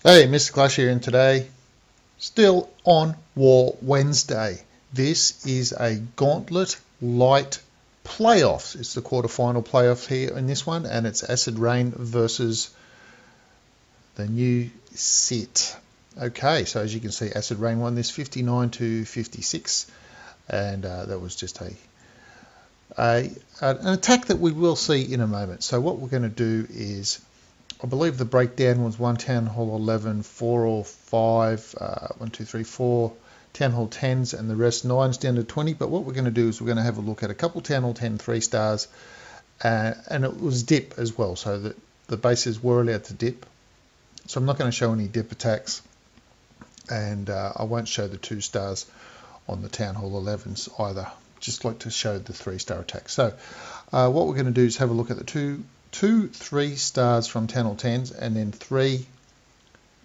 Hey, Mr. Clash here, and today, still on War Wednesday. This is a Gauntlet Light playoffs. It's the quarterfinal playoff here in this one, and it's Acid Rain versus THENEWSIHT. Okay, so as you can see, Acid Rain won this 59 to 56, and that was just an attack that we will see in a moment. So what we're going to do is, I believe the breakdown was 1 Town Hall 11, 4 or 5, 1, 2, 3, 4 Town Hall 10s, and the rest 9s down to 20. But what we're going to do is we're going to have a look at a couple Town Hall 10 3-stars, and it was dip as well, so that the bases were allowed to dip. So I'm not going to show any dip attacks, and I won't show the 2-stars on the Town Hall 11s either. Just like to show the 3-star attacks. So what we're going to do is have a look at the two 3-stars from Town Hall 10s, and then 3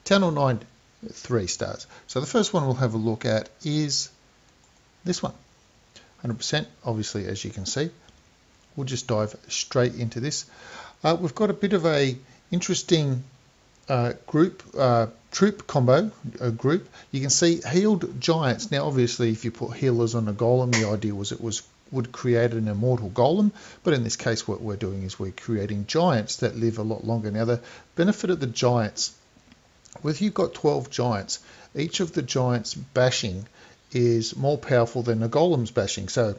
Town Hall 9 3-stars. So the first one we'll have a look at is this one, 100%. Obviously, as you can see, we'll just dive straight into this. We've got a bit of a interesting troop combo group. You can see healed giants. Now obviously if you put healers on a golem, the idea was it would create an immortal golem, but in this case what we're doing is we're creating giants that live a lot longer. Now the benefit of the giants, if you've got 12 giants, each of the giants bashing is more powerful than a golem's bashing. So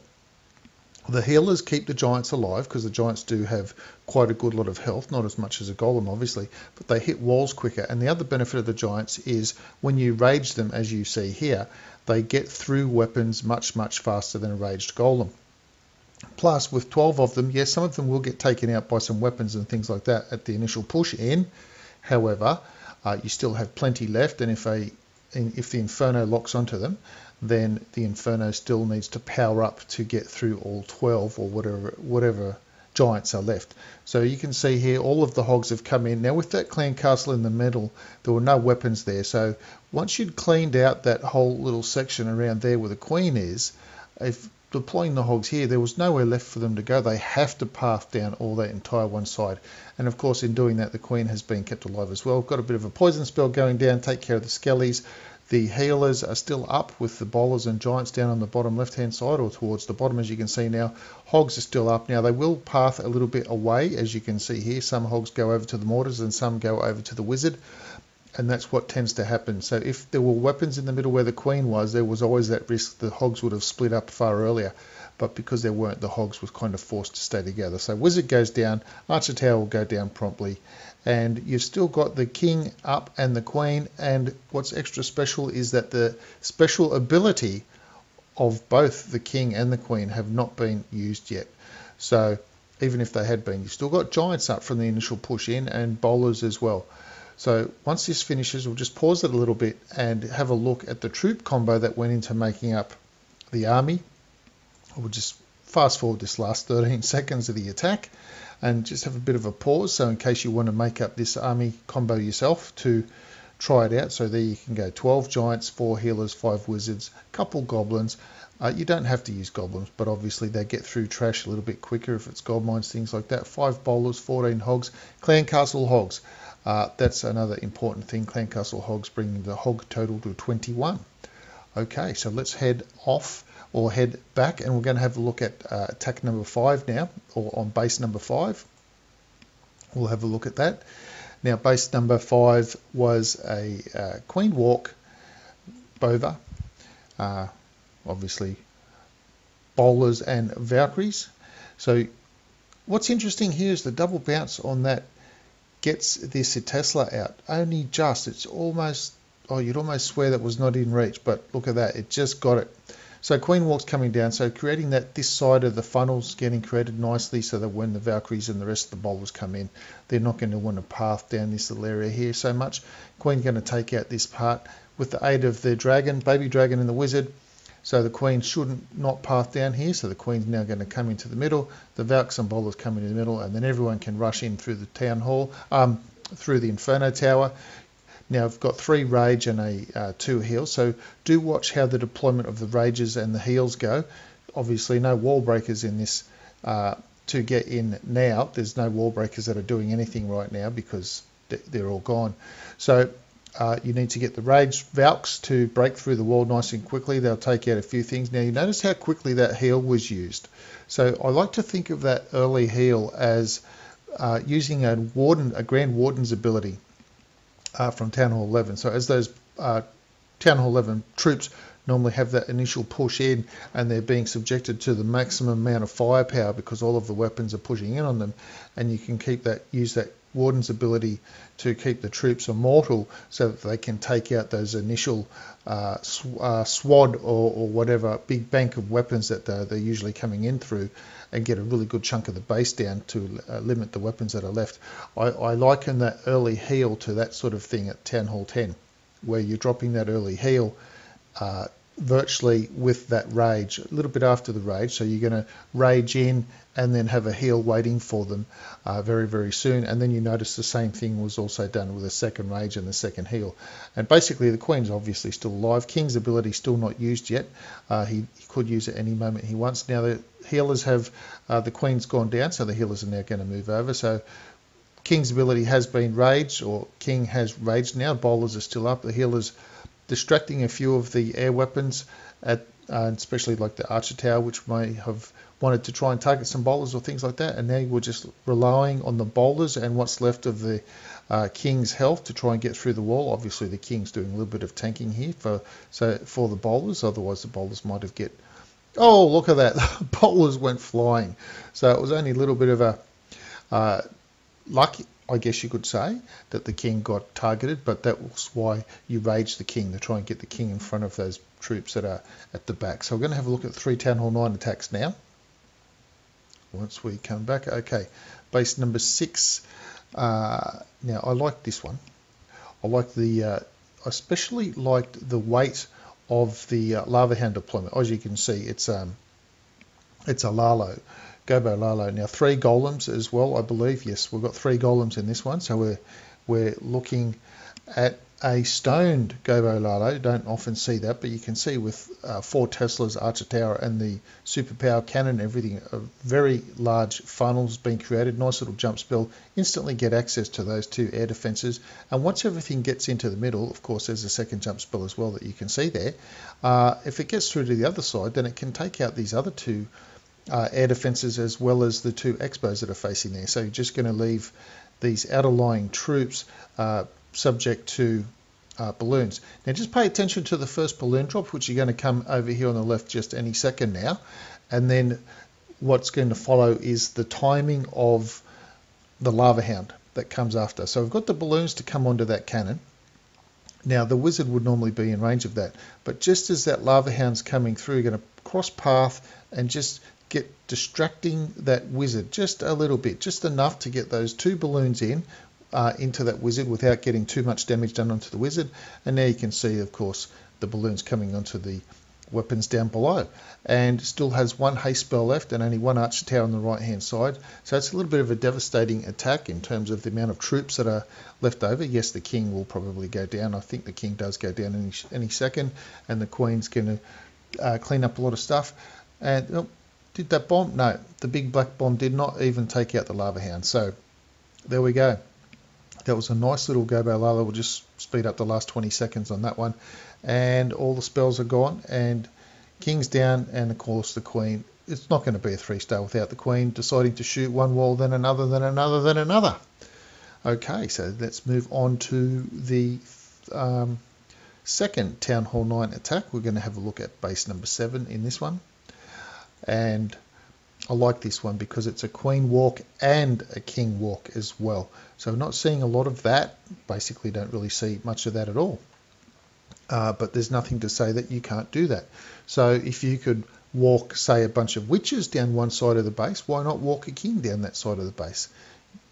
the healers keep the giants alive, because the giants do have quite a good lot of health, not as much as a golem obviously, but they hit walls quicker. And the other benefit of the giants is when you rage them, as you see here, they get through weapons much faster than a raged golem. Plus with 12 of them, yes, some of them will get taken out by some weapons and things like that at the initial push in. However, you still have plenty left, and if the Inferno locks onto them, then the Inferno still needs to power up to get through all 12 or whatever giants are left. So you can see here all of the hogs have come in. Now with that clan castle in the middle, there were no weapons there. So once you'd cleaned out that whole little section around there where the queen is, if deploying the hogs here, there was nowhere left for them to go. They have to path down all that entire one side. And of course in doing that, the queen has been kept alive as well. Got a bit of a poison spell going down, take care of the skellies. The healers are still up with the bowlers and giants down on the bottom left hand side, or towards the bottom as you can see now. Hogs are still up. Now they will path a little bit away, as you can see here. Some hogs go over to the mortars and some go over to the wizard, and that's what tends to happen. So if there were weapons in the middle where the queen was, there was always that risk the hogs would have split up far earlier. But because there weren't, the hogs was kind of forced to stay together. So wizard goes down, archer tower will go down promptly, and you've still got the king up and the queen. And what's extra special is that the special ability of both the king and the queen have not been used yet. So even if they had been, you've still got giants up from the initial push in, and bowlers as well. So once this finishes, we'll just pause it a little bit and have a look at the troop combo that went into making up the army. We'll just fast forward this last 13 seconds of the attack and just have a bit of a pause, so in case you want to make up this army combo yourself to try it out. So there you can go 12 giants, 4 healers, 5 wizards, couple goblins. You don't have to use goblins, but obviously they get through trash a little bit quicker if it's gold mines, things like that. 5 bowlers, 14 hogs, clan castle hogs. That's another important thing, clan castle hogs, bringing the hog total to 21. Okay, so let's head off, or head back, and we're going to have a look at attack number 5 now, or on base number 5. We'll have a look at that. Now base number 5 was a Queen Walk Bova, obviously bowlers and Valkyries. So what's interesting here is the double bounce on that gets this Tesla out. Only just, it's almost, oh, you'd almost swear that was not in reach, but look at that, it just got it. So Queen Walk's coming down, so creating that this side of the funnel's getting created nicely, so that when the Valkyries and the rest of the bowlers come in, they're not going to want to path down this little area here so much. Queen's going to take out this part with the aid of the dragon, baby dragon and the wizard. So the Queen shouldn't not path down here, so the Queen's now going to come into the middle, the Valks and bowlers come into the middle, and then everyone can rush in through the town hall, through the Inferno Tower. Now I've got 3 rage and 2 heals, so do watch how the deployment of the rages and the heals go. Obviously no wall breakers in this to get in now. There's no wall breakers that are doing anything right now because they're all gone. So You need to get the rage Valks to break through the wall nice and quickly. They'll take out a few things. Now you notice how quickly that heal was used. So I like to think of that early heal as using a Grand Warden's ability from Town Hall 11. So as those Town Hall 11 troops normally have that initial push in and they're being subjected to the maximum amount of firepower because all of the weapons are pushing in on them, and you can use that Warden's ability to keep the troops immortal so that they can take out those initial SWAD or whatever big bank of weapons that they're usually coming in through, and get a really good chunk of the base down to limit the weapons that are left. I liken that early heal to that sort of thing at Town Hall 10, where you're dropping that early heal virtually with that rage, a little bit after the rage. So you're going to rage in and then have a heal waiting for them very, very soon. And then you notice the same thing was also done with the second rage and the second heal. And basically the Queen's obviously still alive. King's ability still not used yet. He could use it any moment he wants. Now the healers have, the Queen's gone down, so the healers are now going to move over. So King's ability has been raged, or King has raged now. Bowlers are still up. The healers distracting a few of the air weapons, especially like the Archer Tower, which may have wanted to try and target some bowlers or things like that. And now we're just relying on the bowlers and what's left of the King's health to try and get through the wall. Obviously, the King's doing a little bit of tanking here for the bowlers. Otherwise, the bowlers might have get. Oh, look at that! The bowlers went flying. So it was only a little bit of a lucky, I guess you could say, that the King got targeted, but that was why you rage the King, to try and get the King in front of those troops that are at the back. So we're going to have a look at 3 Town Hall 9 attacks now. Once we come back, okay, base number 6. Now I like this one. I like I especially liked the weight of the Lava Hound deployment. As you can see, it's a Lalo. Gobo Lalo. Now 3 golems as well, I believe. Yes, we've got 3 golems in this one. So we're looking at a stoned Gobo Lalo. Don't often see that, but you can see with 4 Teslas, Archer Tower, and the superpower cannon, everything, a very large funnels being created. Nice little jump spell. Instantly get access to those 2 air defenses. And once everything gets into the middle, of course, there's a second jump spell as well that you can see there. If it gets through to the other side, then it can take out these other 2 air defenses as well as the 2 expos that are facing there. So you're just going to leave these outer-lying troops subject to balloons. Now just pay attention to the first balloon drop, which are going to come over here on the left just any second now. And then what's going to follow is the timing of the Lava Hound that comes after. So we've got the balloons to come onto that cannon. Now the wizard would normally be in range of that, but just as that Lava Hound's coming through, you're going to cross path and just get distracting that wizard just a little bit, just enough to get those 2 balloons into that wizard without getting too much damage done onto the wizard. And now you can see, of course, the balloons coming onto the weapons down below, and still has 1 haste spell left and only 1 Archer Tower on the right hand side. So it's a little bit of a devastating attack in terms of the amount of troops that are left over. Yes, the King will probably go down. I think the King does go down any second, and the Queen's going to clean up a lot of stuff. And did that bomb? No, the big black bomb did not even take out the Lava Hound. So there we go. That was a nice little Gobo Lalo. We'll just speed up the last 20 seconds on that one. And all the spells are gone, and King's down, and of course the Queen. It's not going to be a 3-star without the Queen deciding to shoot one wall, then another, then another, then another. Okay, so let's move on to the second Town Hall 9 attack. We're going to have a look at base number 7 in this one. And I like this one because it's a Queen walk and a King walk as well. So we're not seeing a lot of that. Basically don't really see much of that at all. But there's nothing to say that you can't do that. So if you could walk, say, a bunch of witches down one side of the base, why not walk a King down that side of the base?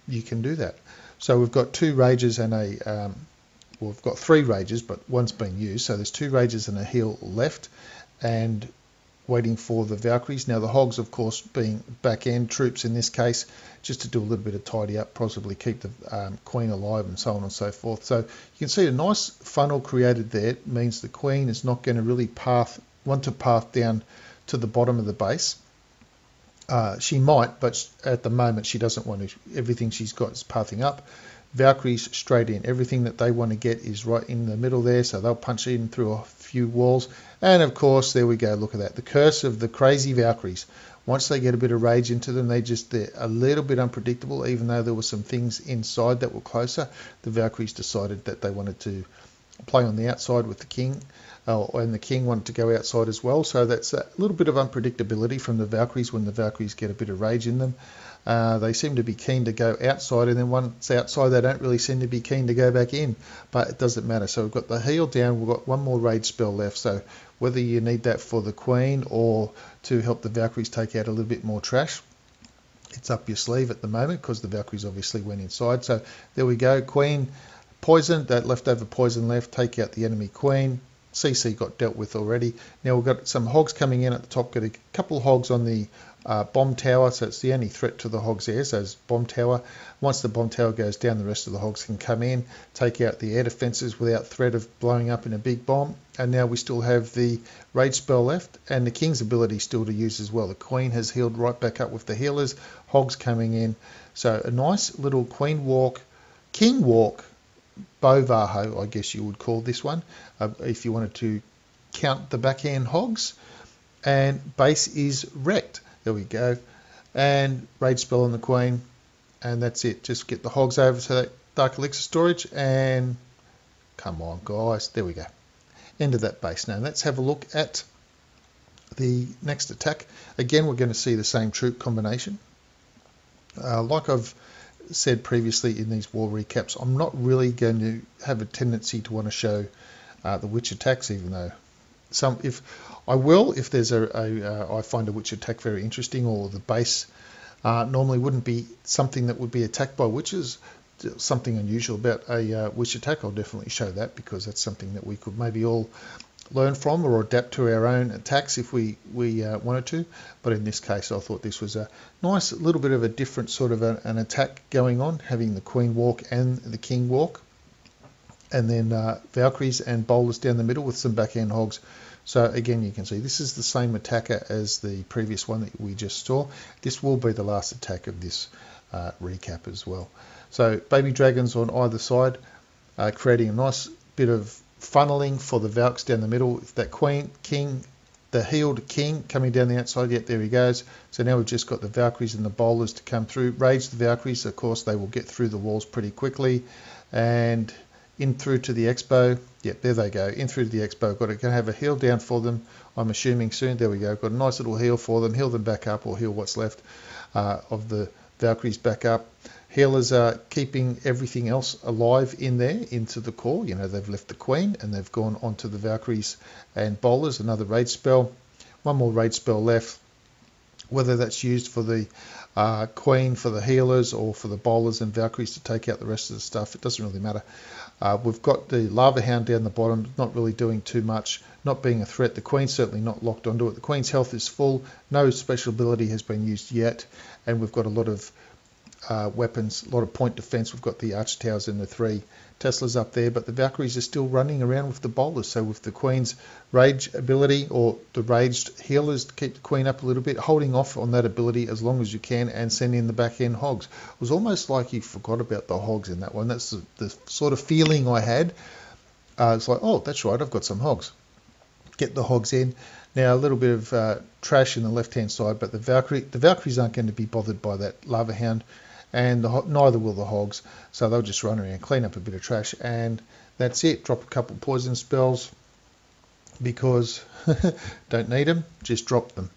You can do that. So we've got 2 rages and well, we've got 3 rages, but one's been used. So there's 2 rages and a heal left, and waiting for the Valkyries. Now the Hogs, of course, being back-end troops in this case, just to do a little bit of tidy up, possibly keep the Queen alive and so on and so forth. So you can see a nice funnel created there. It means the Queen is not going to really want to path down to the bottom of the base. She might, but at the moment she doesn't want to. Everything she's got is pathing up. Valkyries straight in. Everything that they want to get is right in the middle there, so they'll punch in through a few walls. And of course, there we go, look at that, the curse of the crazy Valkyries. Once they get a bit of rage into them, they're a little bit unpredictable. Even though there were some things inside that were closer, the Valkyries decided that they wanted to play on the outside with the king, and the king wanted to go outside as well. So that's a little bit of unpredictability from the Valkyries when the Valkyries get a bit of rage in them. They seem to be keen to go outside, and then once outside they don't really seem to be keen to go back in, but it doesn't matter. So we've got the heal down, we've got one more rage spell left, so whether you need that for the queen or to help the Valkyries take out a little bit more trash, it's up your sleeve at the moment, because the Valkyries obviously went inside. So there we go, queen poison, that leftover poison left, take out the enemy queen. CC got dealt with already. Now we've got some hogs coming in at the top, got a couple of hogs on the bomb tower, so it's the only threat to the hogs there, so it's bomb tower. Once the bomb tower goes down, the rest of the hogs can come in, take out the air defences without threat of blowing up in a big bomb. And now we still have the rage spell left, and the king's ability still to use as well. The queen has healed right back up with the healers, hogs coming in. So a nice little queen walk, king walk, Bovaho, I guess you would call this one, if you wanted to count the backhand hogs. And base is wrecked. There we go. And rage spell on the queen, and that's it. Just get the hogs over to that dark elixir storage, and come on guys, there we go. End of that base. Now let's have a look at the next attack. Again, we're going to see the same troop combination. Like I've said previously in these war recaps, I'm not really going to have a tendency to want to show the witch attacks, even though if there's I find a witch attack very interesting, or the base normally wouldn't be something that would be attacked by witches. Something unusual about a witch attack, I'll definitely show that, because that's something that we could maybe all learn from or adapt to our own attacks if we wanted to. But in this case, I thought this was a nice little bit of a different sort of an attack going on, having the queen walk and the king walk, and then Valkyries and bowlers down the middle with some backhand hogs. So again, you can see this is the same attacker as the previous one that we just saw. This will be the last attack of this recap as well. So baby dragons on either side, creating a nice bit of funneling for the Valks down the middle. That queen, king, the healed king coming down the outside. Yep, there he goes. So now we've just got the Valkyries and the bowlers to come through. Rage the Valkyries, of course, they will get through the walls pretty quickly. And in through to the expo. Yep, there they go. In through to the expo. Got to have a heal down for them, I'm assuming soon. There we go. Got a nice little heal for them. Heal them back up, or heal what's left of the Valkyries back up. Healers are keeping everything else alive in there into the core. You know, they've left the queen and they've gone on to the Valkyries and bowlers. Another rage spell. One more rage spell left. Whether that's used for the queen, for the healers, or for the bowlers and Valkyries to take out the rest of the stuff, it doesn't really matter. We've got the lava hound down the bottom, not really doing too much, not being a threat. The queen's certainly not locked onto it. The queen's health is full. No special ability has been used yet. And we've got a lot of weapons, a lot of point defense. We've got the arch towers and the 3 Teslas up there, but the Valkyries are still running around with the bowlers. So with the queen's rage ability, or the raged healers to keep the queen up a little bit, holding off on that ability as long as you can and send in the back end hogs. It was almost like you forgot about the hogs in that one. That's the sort of feeling I had. It's like, oh, that's right, I've got some hogs. Get the hogs in. Now a little bit of trash in the left hand side, but the Valkyries aren't going to be bothered by that lava hound, and neither will the hogs, so they'll just run around, clean up a bit of trash, and that's it. Drop a couple poison spells, because don't need them, just drop them.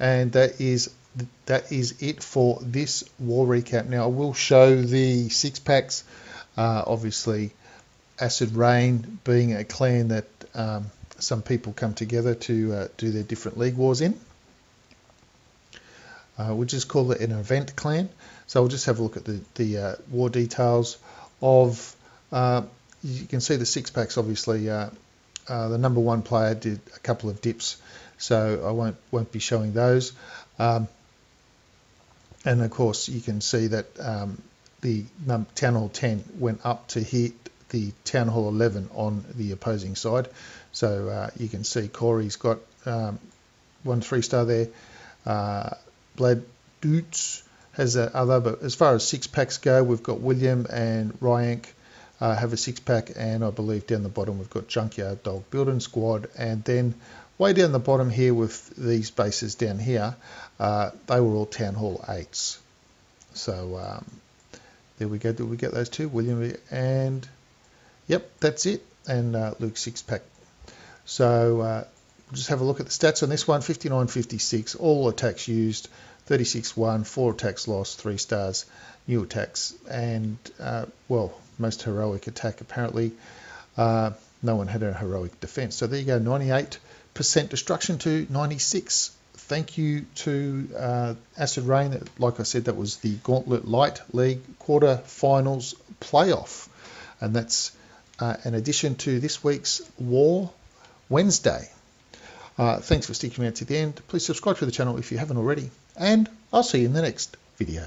And that is it for this war recap. Now I will show the 6-packs. Obviously Acid Rain being a clan that some people come together to do their different league wars in. We'll just call it an event clan. So we'll just have a look at the war details of, you can see the 6-packs obviously, the number 1 player did a couple of dips, so I won't be showing those. And of course you can see that the Town Hall 10 went up to hit the Town Hall 11 on the opposing side. So you can see Corey's got 1 3-star there. Blad Doots has that other, but as far as six-packs go, we've got William and Ryank have a six-pack, and I believe down the bottom we've got Junkyard Dog Building Squad, and then way down the bottom here with these bases down here, they were all Town Hall 8s. So there we go. Did we get those two? William and, yep, that's it. And Luke six-pack. So just have a look at the stats on this one. 59-56, all attacks used, 36-1, 4 attacks lost, 3 stars, new attacks, and, well, most heroic attack apparently. No one had a heroic defense. So there you go, 98% destruction to 96. Thank you to Acid Rain. Like I said, that was the Gauntlet Light League quarter-finals playoff. And that's an addition to this week's War Wednesday. Thanks for sticking around to the end. Please subscribe to the channel if you haven't already. And I'll see you in the next video.